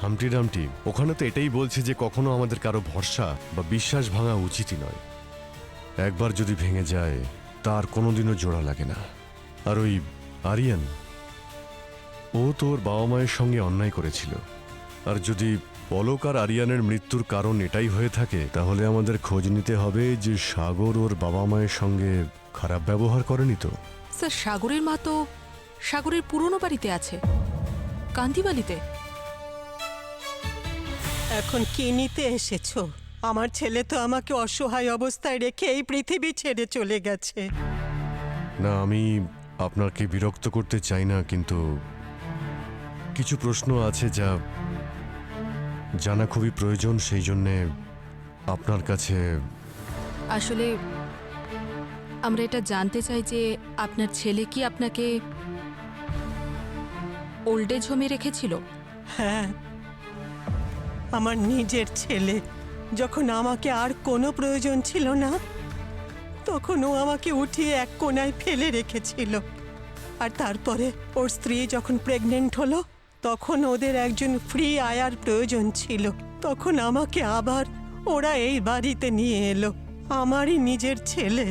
হামটি ডামটি, ওখানে তো এটাই বলছে যে কখনো আমাদের কারো ভরসা বা বিশ্বাস ভাঙা উচিতই নয়। একবার যদি ভেঙে যায় তার কোনোদিনও জোড়া লাগে না। আর ওই আরিয়ান, ও তো ওর বাবা মায়ের সঙ্গে অন্যায় করেছিল। আর যদি পলক আর আরিয়ানের মৃত্যুর কারণ এটাই হয়ে থাকে, তাহলে আমাদের খোঁজ নিতে হবে যে সাগর ওর বাবা মায়ের সঙ্গে খারাপ ব্যবহার করেনি তো। স্যার, সাগরের মা তো সাগরের পুরনো বাড়িতে আছে, কান্দিবালিতে। এখন কি নিতে এসেছো? আমার ছেলে তো আমাকে অসহায় অবস্থায় রেখে এই পৃথিবী ছেড়ে চলে গেছে। না, আমি আপনাকে বিরক্ত করতে চাই না, কিন্তু কিছু প্রশ্ন আছে যা জানা খুবই প্রয়োজন। সেই জন্যে আপনার কাছে আসলে আমরা এটা জানতে চাই যে আপনার ছেলে কি আপনাকে ওল্ড এজ হোমে রেখেছিল? হ্যাঁ, আমার নিজের ছেলে। যখন আমাকে আর কোনো প্রয়োজন ছিল না, তখন ও আমাকে উঠিয়ে এক কোণায় ফেলে রেখেছিল। আর তারপরে ওর স্ত্রী যখন প্রেগনেন্ট হলো, তখন ওদের একজন ফ্রি আয়ার প্রয়োজন ছিল। তখন আমাকে আবার ওরা এই বাড়িতে নিয়ে এলো। আমারই নিজের ছেলে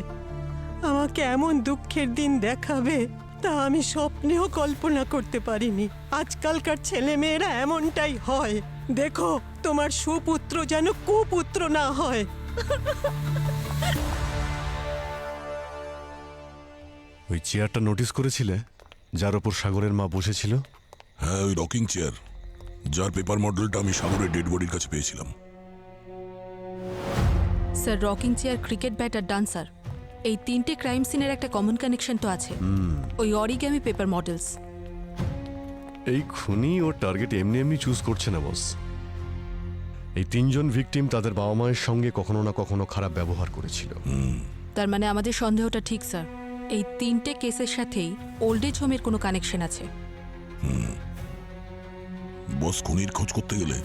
আমাকে এমন দুঃখের দিন দেখাবে তা আমি স্বপ্নেও কল্পনা করতে পারিনি। আজকালকার ছেলে মেয়েরা এমনটাই হয়। দেখো, তোমার সুপুত্র যেন কুপুত্র না হয়। ওই চেয়ারটা নোটিস করেছিলে, যার ওপর সাগরের মা বসেছিল? হ্যাঁ, ওই রকিং চেয়ার, যার পেপার মডেলটা আমি সাগরের ডেড বডির কাছে পেয়েছিলাম। Sir, rocking chair, cricket bat আর ডান্সার, এই 3টে ক্রাইম সিনের একটা কমন কানেকশন তো আছে। ওই অরিগামি পেপার মডেলস। এই খুনি ও টার্গেট এমনি এমনি চুজ করছে না বস। এই 3জন ভিকটিম তাদের বাবা মায়ের সঙ্গে কখনো না কখনো খারাপ ব্যবহার করেছিল। তার মানে আমাদের সন্দেহটা ঠিক স্যার। এই 3টে কেসের সাথেই ওল্ড এজ হোমের কোনো কানেকশন আছে। বস খুনির খোঁজ করতে গেলে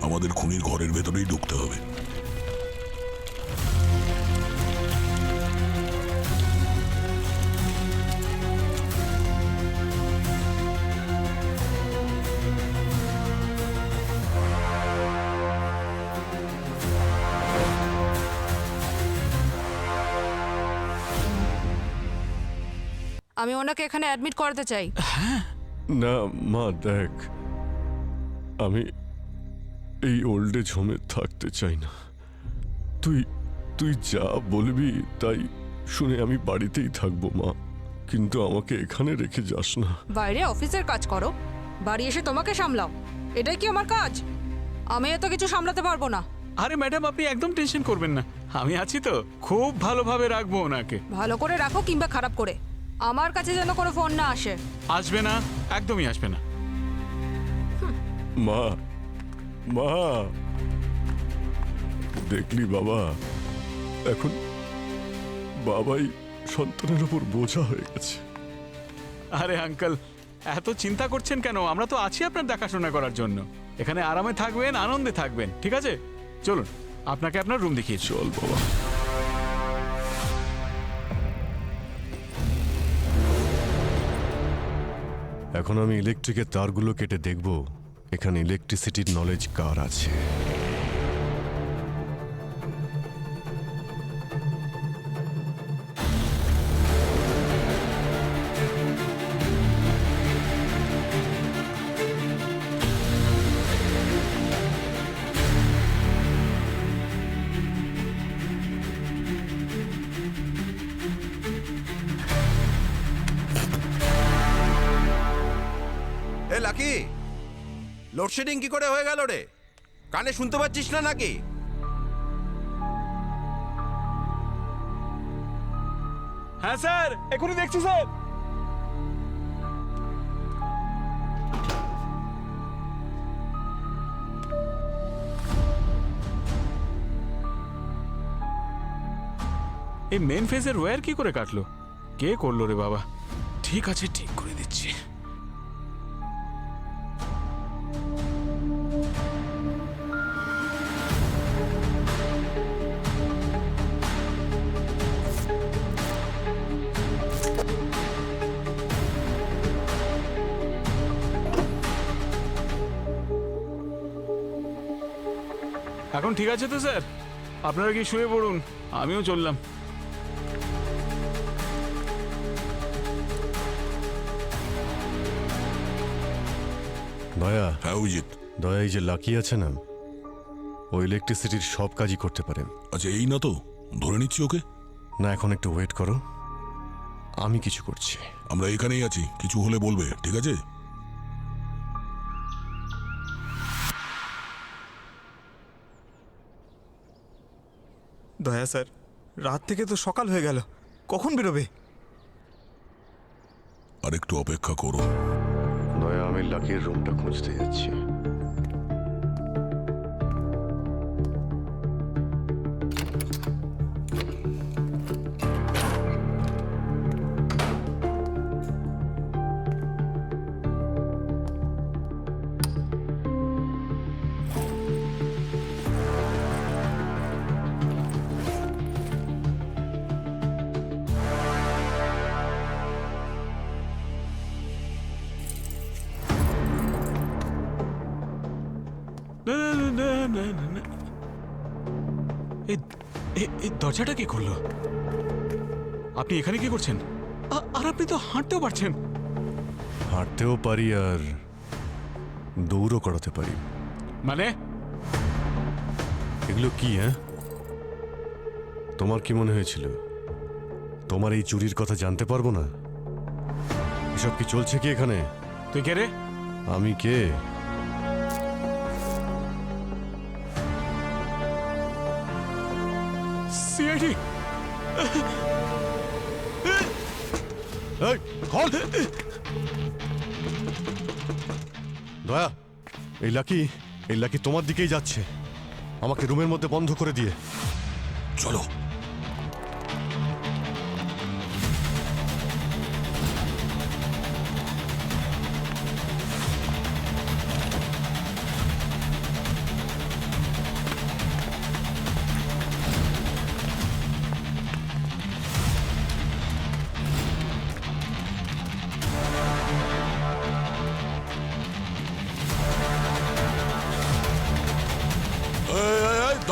আমাদের খুনির ঘরের ভেতরেই ঢুকতে হবে। আমি ওনাকে এখানে অ্যাডমিট করাতে চাই। না মা দেখ, আমি এই ওল্ড এজ হোমে থাকতে চাই না। তুই তুই যা বলবি তাই শুনে আমি বাড়িতেই থাকবো মা, কিন্তু আমাকে এখানে রেখে যাস না। বাইরে অফিসের কাজ করো, বাড়ি এসে তোমাকে সামলাও, এটাই কি আমার কাজ? আমি এত কিছু সামলাতে পারবো না। আরে ম্যাডাম, আপনি একদম টেনশন করবেন না, আমি আছি তো, খুব ভালোভাবে রাখবো ওনাকে। ভালো করে রাখো কিংবা খারাপ করে, আমার কাছে যেন কোনো ফোন না আসে। আসবে না, একদমই আসবে না। মা মা, দেখলি বাবা, এখন বাবাই সন্তানের উপর বোঝা হয়ে গেছে। আরে আঙ্কেল, এত চিন্তা করছেন কেন? আমরা তো আছি আপনার দেখাশোনা করার জন্য। এখানে আরামে থাকবেন, আনন্দে থাকবেন, ঠিক আছে? চলুন, আপনাকে আপনার রুম দেখিয়ে চল বাবা। এখন আমি ইলেকট্রিকের তারগুলো কেটে দেখব এখানে ইলেকট্রিসিটির নলেজ কার আছে। এ লাকি, লোডশেডিং কি করে হয়ে গেল রে? কানে শুনতে পাচ্ছিস না নাকি? হ্যাঁ স্যার, এখনই দেখছি স্যার। এই মেন ফেজের ওয়্যার কি করে কাটলো? কে করলো রে বাবা? ঠিক আছে, ঠিক করে দিচ্ছি। এখন ঠিক আছে তো স্যার? আপনারা কি শুয়ে পড়ুন, আমিও চললাম। দয়া। হ্যাঁ অভিজিৎ। দয়া, এই যে লাকি আছে না, ও ইলেকট্রিসিটির সব কাজই করতে পারে। আচ্ছা, এই না তো ধরে নিচ্ছি ওকে? না, এখন একটু ওয়েট করো, আমি কিছু করছি। আমরা এখানেই আছি, কিছু হলে বলবে, ঠিক আছে? দয়া স্যার, রাত থেকে তো সকাল হয়ে গেল, কখন বেরোবে? আর একটু অপেক্ষা করো। দয়া, আমি লাকির রুমটা খুঁজতে যাচ্ছি। এই দরজাটা কে করলো? আপনি এখানে কি করছেন? আর আপনি তো হাঁটতেও পারছেন। হাঁটতেও পারি আর দৌড়ও করাতে পারি। মানে এগুলো কি? হ্যাঁ, তোমার কি মনে হয়েছিল তোমার এই চুরির কথা জানতে পারবো না? এসব কি চলছে কি এখানে? তুই কে রে? আমি কে? সিআইডি। দয়া, এই লাকি তোমার দিকেই যাচ্ছে, আমাকে রুমের মধ্যে বন্ধ করে দিয়ে। চলো।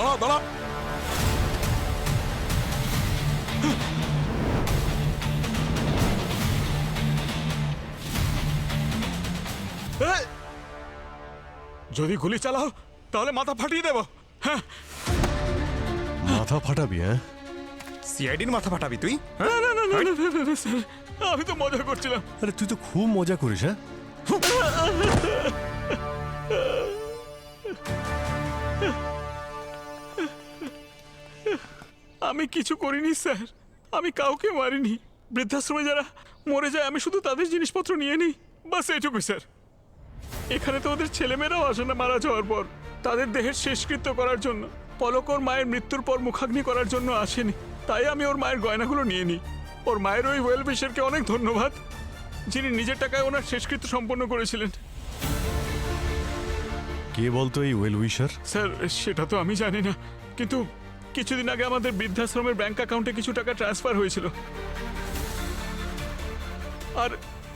দাঁড়া দাঁড়া। যদি গুলি চালাও তাহলে মাথা ফাটিয়ে দেবো। হ্যাঁ, মাথা ফাটাবি? হ্যাঁ, সিআইডির মাথা ফাটাবি তুই? না, না, না, না, না, না, না, স্যার, আমি তো মজা করছিলাম। আরে তুই তো খুব মজা করিস। হ্যাঁ, আমি কিছু করিনি স্যার, আমি কাউকে মারিনি। বৃদ্ধাশ্রমে যারা মরে যায় আমি শুধু তাদের জিনিসপত্র নিয়ে নিই, বাস এইটুকুই স্যার। এখানে তো ওদের ছেলেমেয়েরাও আসে না মারা যাওয়ার পর, তাদের দেহের শেষকৃত্য করার জন্য। পলক ওর মায়ের মৃত্যুর পর মুখাগ্নি করার জন্য আসেনি, তাই আমি ওর মায়ের গয়নাগুলো নিয়ে নিই। ওর মায়ের ওই ওয়েল উইশারকে অনেক ধন্যবাদ, যিনি নিজের টাকায় ওনার শেষকৃত্য সম্পন্ন করেছিলেন। কে বলতো এই ওয়েল উইশার? স্যার সেটা তো আমি জানি না, কিন্তু কিছুদিন আগে আমাদের বৃদ্ধাশ্রমের ব্যাংক অ্যাকাউন্টে কিছু টাকা ট্রান্সফার হয়েছিল, আর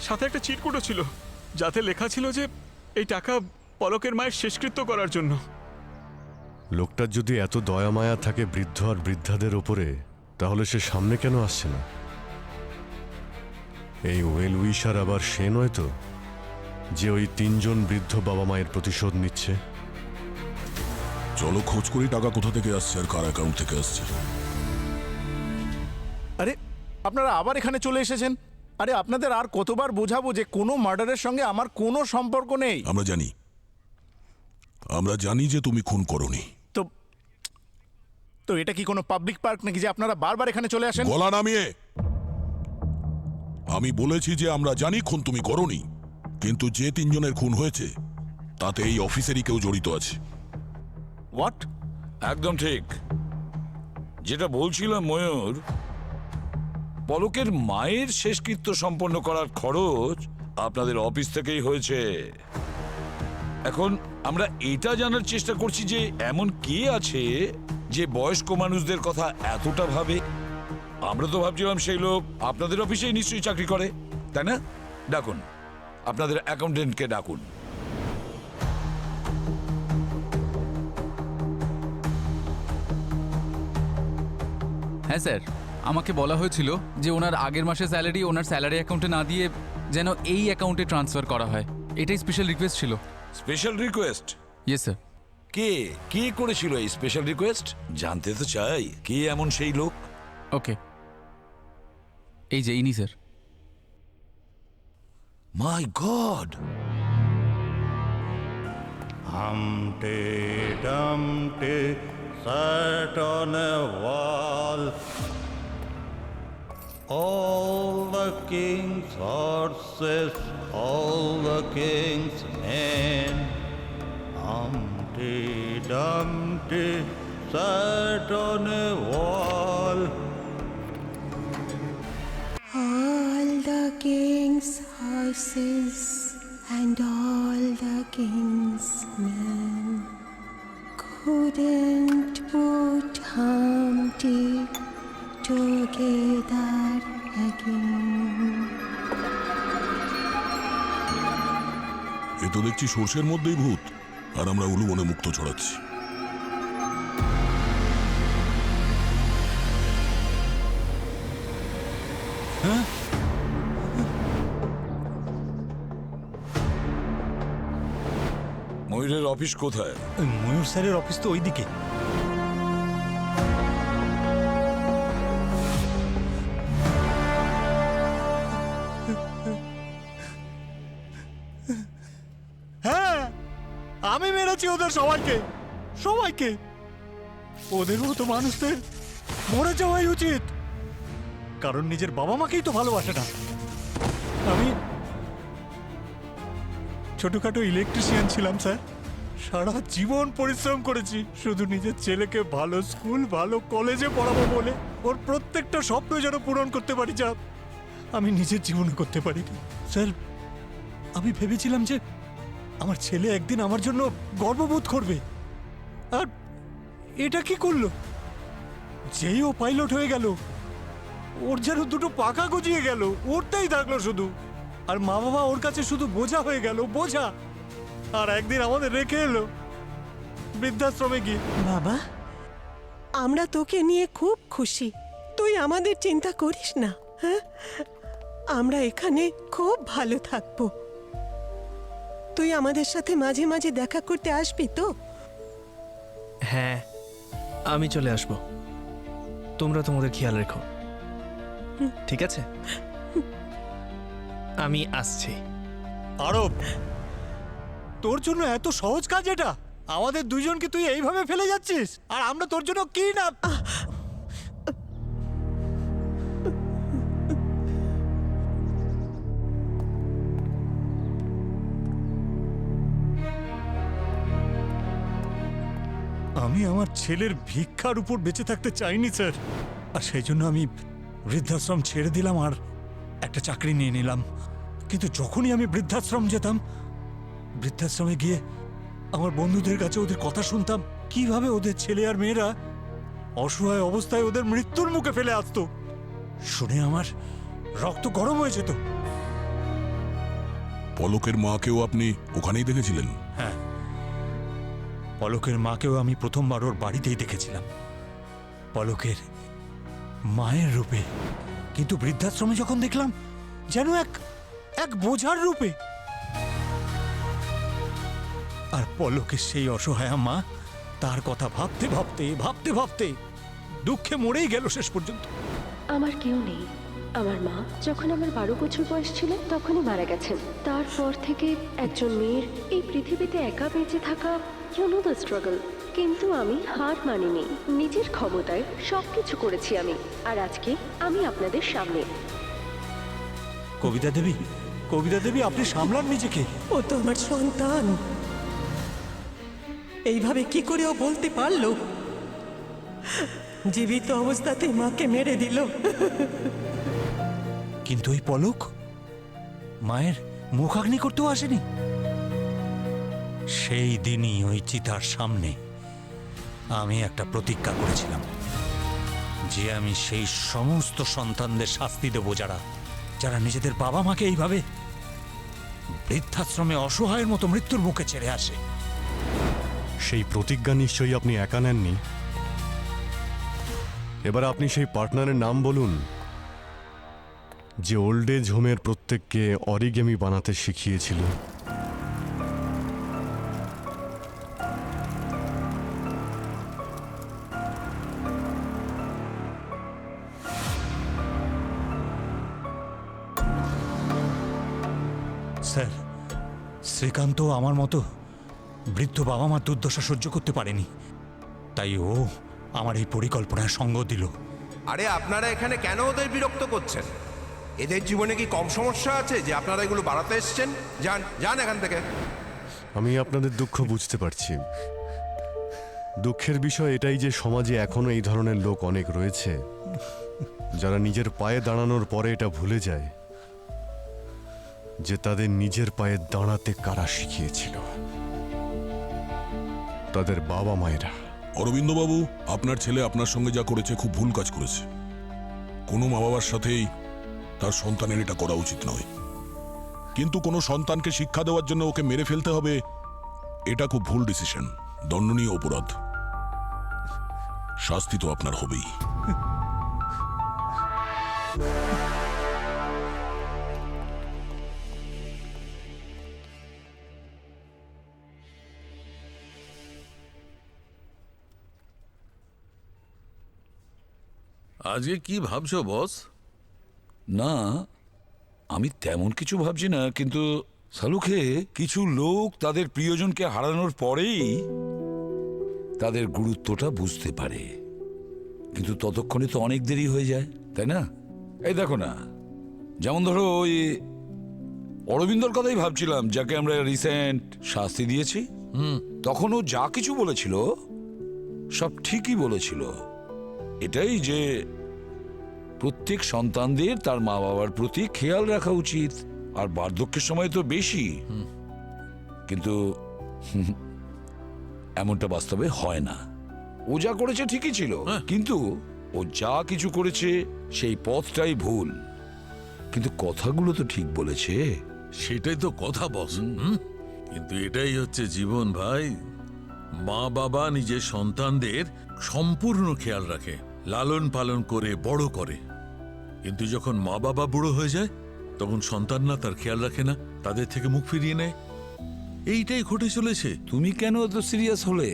সাথে একটা চিরকুটও ছিল যাতে লেখা ছিল যে এই টাকা পলকের মায়ের শেষকৃত্য করার জন্য। লোকটার যদি এত দয়া মায়া থাকে বৃদ্ধ আর বৃদ্ধাদের ওপরে, তাহলে সে সামনে কেন আসছে না? এই ওয়েল উইশার আবার সে নয় তো, যে ওই 3 জন বৃদ্ধ বাবা মায়ের প্রতিশোধ নিচ্ছে? চলো খোঁজ করি টাকা কোথা থেকে আসছে আর কার অ্যাকাউন্ট থেকে আসছে। আরে আপনারা আবার এখানে চলে এসেছেন? আরে আপনাদের আর কতবার বোঝাবো যে কোনো মার্ডারের সঙ্গে আমার কোনো সম্পর্ক নেই? আমরা জানি যে তুমি খুন করনি। তো তো এটা কি কোনো পাবলিক পার্ক নাকি যে আপনারা বারবার এখানে চলে আসেন? গলা নামিয়ে। আমি বলেছি যে আমরা জানি খুন তুমি করনি, কিন্তু যে 3 জনের খুন হয়েছে তাতে এই অফিসেরই কেউ জড়িত আছে। হোয়াট? একদম ঠিক। যেটা বলছিলাম ময়ূর, পলকের মায়ের শেষকৃত্য সম্পন্ন করার খরচ আপনাদের অফিস থেকেই হয়েছে। এখন আমরা এটা জানার চেষ্টা করছি যে এমন কে আছে যে বয়স্ক মানুষদের কথা এতটা ভাবে। আমরা তো ভাবছিলাম সেই লোক আপনাদের অফিসেই নিশ্চয়ই চাকরি করে, তাই না? ডাকুন, আপনাদের অ্যাকাউন্টেন্টকে ডাকুন। হ্যাঁ স্যার, আমাকে বলা হয়েছিল যে ওনার আগের মাসের স্যালারি ওনার স্যালারি অ্যাকাউন্টে না দিয়ে যেন এই অ্যাকাউন্টে ট্রান্সফার করা হয়, এটাই স্পেশাল রিকোয়েস্ট ছিল। Special request? Yes sir. কে কে করেছিল এই স্পেশাল রিকোয়েস্ট? জানতে তো চাই কে এমন সেই লোক। ওকে, এই যে ইনি sir. My god! Humpty Dumpty sat on a wall. All the king's horses, all the king's men. Humpty Dumpty sat on a wall. All the king's horses and all the king's men couldn't put Humpty together again. এ তো দেখছি সর্ষের মধ্যেই ভূত, আর আমরা উলুবনে মুক্ত ছড়াচ্ছি। হ্যাঁ, ময়ূরের অফিস কোথায়? ময়ূর স্যারের অফিস তো ওইদিকে। হ্যাঁ, আমি মেরেছি ওদের সবাইকে, সবাইকে। ওদের মতো মানুষদের মরে যাওয়াই উচিত, কারণ নিজের বাবা মাকেই তো ভালোবাসে না। আমি ছোটখাটো ইলেকট্রিশিয়ান ছিলাম স্যার, সারা জীবন পরিশ্রম করেছি শুধু নিজের ছেলেকে ভালো স্কুল ভালো কলেজে পড়াবো বলে। ওর প্রত্যেকটা স্বপ্ন যেন পূরণ করতে পারি, যা আমি নিজের জীবনে করতে পারিনি স্যার। আমি ভেবেছিলাম যে আমার ছেলে একদিন আমার জন্য গর্ববোধ করবে, আর এটা কি করলো? যেই ও পাইলট হয়ে গেল, ওর যেন দুটো পাখা গজিয়ে গেল, ওরটাই থাকলো শুধু। আর মা বাবা ওর কাছে শুধু বোঝা হয়ে গেল, বোঝা। আর একদিন আমাদের রেখে এলো বৃদ্ধাশ্রমে গিয়ে। বাবা, আমরা তোকে নিয়ে খুব খুশি। তুই আমাদের চিন্তা করিস না, হ্যাঁ? আমরা এখানে খুব ভালো থাকবো। তুই আমাদের সাথে মাঝে মাঝে দেখা করতে আসবি তো? হ্যাঁ, আমি চলে আসব। তোমরা তোমাদের খেয়াল রেখো, ঠিক আছে? আমি আসছি। আরব, তোর জন্য এত সহজ কাজ এটা? আমাদের দুইজনকে তুই এইভাবে ফেলে যাচ্ছিস, আর আমরা তোর জন্য কি না। আমি আমার ছেলের ভিক্ষার উপর বেঁচে থাকতে চাইনি স্যার, আর সেই জন্য আমি বৃদ্ধাশ্রম ছেড়ে দিলাম আর একটা চাকরি নিয়ে নিলাম। কিন্তু যখনই আমি বৃদ্ধাশ্রম যেতাম, বৃদ্ধাশ্রমে গিয়ে আমার বন্ধুদের কাছে ওদের কথা শুনতাম, কিভাবে ওদের ছেলে আর মেয়েরা অসহায় অবস্থায় ওদের মৃত্যুর মুখে ফেলে আসতো। শুনে আমার রক্ত গরম হয়ে যেত। পলকের মাকেও আপনি ওখানেই দেখেছিলেন? হ্যাঁ, পলকের মাকেও আমি প্রথমবার ওর বাড়িতেই দেখেছিলাম, পলকের মায়ের রূপে। কিন্তু বৃদ্ধাশ্রমে যখন দেখলাম, যেন এক বোঝার রূপে। আর পলকের সেই অসহায় মা, তার কথা ভাবতে ভাবতে ভাবতে ভাবতে দুঃখে মরেই গেল শেষ পর্যন্ত। আমার কেউ নেই। আমার মা যখন আমার 12 বছর বয়স ছিল তখনই মারা গেছেন। তারপর থেকে একজন মেয়ের এই পৃথিবীতে একা বেঁচে থাকা, ইউ নো দ্য স্ট্রাগল। কিন্তু আমি হার মানিনি, নিজের ক্ষমতায় সবকিছু করেছি আমি। আর আজকে আমি আপনাদের সামনে। কবিতা দেবী, কবিতা দেবী, আপনি সামলান নিজেকে। ও তো আমার সন্তান, এইভাবে কি করে ও বলতে পারলো? জীবিত অবস্থাতেই মাকে মেরে দিল। কিন্তু ওই পলক মায়ের মুখাগ্নি করতেও আসেনি। সেই দিনই ওই চিতার সামনে আমি একটা প্রতিজ্ঞা করেছিলাম যে আমি সেই সমস্ত সন্তানদের শাস্তি দেব যারা নিজেদের বাবা মাকে এইভাবে বৃদ্ধাশ্রমে অসহায়ের মতো মৃত্যুর মুখে ছেড়ে আসে। সেই প্রতিজ্ঞা নিশ্চয়ই আপনি একা নেননি। এবার আপনি সেই পার্টনারের নাম বলুন যে ওল্ড এজ হোমের প্রত্যেককে অরিগেমি বানাতে শিখিয়েছিল। স্যার, শ্রীকান্ত আমার মতো বৃদ্ধ বাবা মার দুর্দশা সহ্য করতে পারেনি, তাই ও আমার এই পরিকল্পনায় সঙ্গ দিল। আরে আপনারা এখানে কেন ওদের বিরক্ত করছেন? এদের জীবনে কি কম সমস্যা আছে যে আপনারা এগুলো বাড়াতে এসছেন? যান যান এখান থেকে। আমি আপনাদের দুঃখ বুঝতে পারছি। দুঃখের বিষয় এটাই যে সমাজে এখনো এই ধরনের লোক অনেক রয়েছে যারা নিজের পায়ে দাঁড়ানোর পরে এটা ভুলে যায় যে তাদের নিজের পায়ে দাঁড়াতে কারা শিখিয়েছিল, তাদের বাবা মায়েরা। অরবিন্দবাবু, আপনার ছেলে আপনার সঙ্গে যা করেছে খুব ভুল কাজ করেছে। কোনো মা বাবার সাথেই তার সন্তানের এটা করা উচিত নয়। কিন্তু কোনো সন্তানকে শিক্ষা দেওয়ার জন্য ওকে মেরে ফেলতে হবে, এটা খুব ভুল ডিসিশন, দণ্ডনীয় অপরাধ। শাস্তি তো আপনার হবেই। আজকে কি ভাবছো বস? না, আমি তেমন কিছু ভাবছি না, কিন্তু সালুখে কিছু লোক তাদের প্রিয়জনকে হারানোর পরেই তাদের গুরুত্বটা বুঝতে পারে, কিন্তু ততক্ষণে তো অনেক দেরি হয়ে যায়, তাই না? এই দেখো না, যেমন ধরো ওই অরবিন্দর কথাই ভাবছিলাম, যাকে আমরা রিসেন্ট শাস্তি দিয়েছি। তখন ও যা কিছু বলেছিল সব ঠিকই বলেছিল। এটাই যে প্রত্যেক সন্তানদের তার মা বাবার প্রতি খেয়াল রাখা উচিত, আর বার্ধক্যের সময় তো বেশি। কিন্তু এমনটা বাস্তবে হয় না। ও যা করেছে ঠিকই ছিল, কিন্তু ও যা কিছু করেছে সেই পথটাই ভুল। কিন্তু কথাগুলো তো ঠিক বলেছে। সেটাই তো কথা বস। কিন্তু এটাই হচ্ছে জীবন ভাই। মা বাবা নিজের সন্তানদের সম্পূর্ণ খেয়াল রাখে, লালন পালন করে বড় করে। কিন্তু যখন মা বাবা বুড়ো হয়ে যায় তখন সন্তানরা তার খেয়াল রাখে না, তাদের থেকে মুখ ফিরিয়ে নেয়। এইটাই ঘটে চলেছে। তুমি কেন এত সিরিয়াস হলে?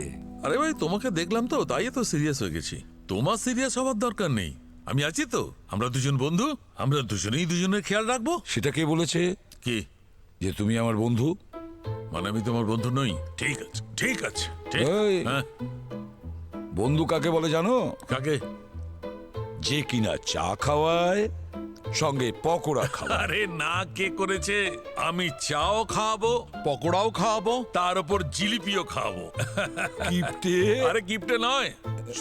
আরে ভাই, তোমাকে দেখলাম তো, তাই তো সিরিয়াস হয়ে গেছি। তোমার সিরিয়াস হওয়ার দরকার নেই, আমি আছি তো। আমরা দুজন বন্ধু, আমরা দুজনেই দুজনের খেয়াল রাখবো। সেটা কে বলেছে? কি? যে তুমি আমার বন্ধু? মানে আমি তোমার বন্ধু নই? ঠিক আছে, ঠিক আছে, ঠিক। এই, হ্যাঁ, বন্ধু কাকে বলে জানো? কাকে? যে কিনা চা খাওয়ায়, সঙ্গে পকোড়া খাওয়ায়। আরে না, কে করেছে? আমি চাও খাওয়াবো, পকোড়াও খাওয়াবো, তার উপর জিলিপিও খাওয়াবো। গিফটে? আরে গিফটে নয়,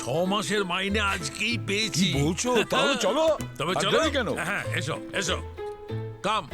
6 মাসের মাইনে আজকেই পেয়েছি। কি বলছো? তাহলে চলো। তবে আর চলো দেরি কেন? হ্যাঁ, এসো এসো, কাম।